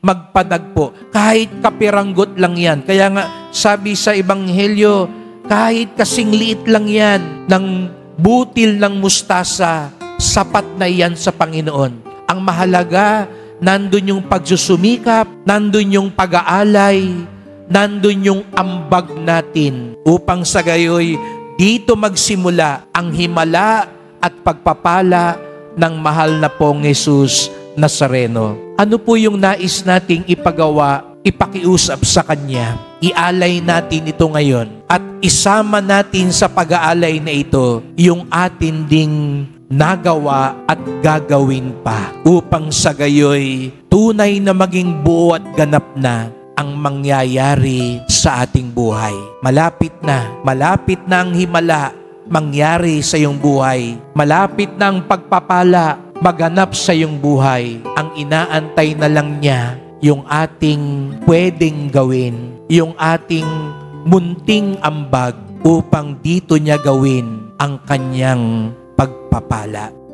magpadagpo. Kahit kapiranggot lang yan. Kaya nga, sabi sa Ebanghelyo, kahit kasing liit lang yan ng butil ng mustasa, sapat na yan sa Panginoon. Ang mahalaga, nandun yung pagsusumikap, nandun yung pag-aalay, nandun yung ambag natin upang sa gayoy, dito magsimula ang himala at pagpapala ng mahal na pong Jesus Nazareno. Ano po yung nais nating ipagawa, ipakiusap sa Kanya? Ialay natin ito ngayon at isama natin sa pag-aalay na ito yung atin ding nagawa at gagawin pa upang sa gayoy tunay na maging buo at ganap na ang mangyayari sa ating buhay. Malapit na ang himala mangyari sa iyong buhay. Malapit na ang pagpapala maganap sa iyong buhay. Ang inaantay na lang niya yung ating pwedeng gawin, yung ating munting ambag upang dito niya gawin ang kanyang pagpapala.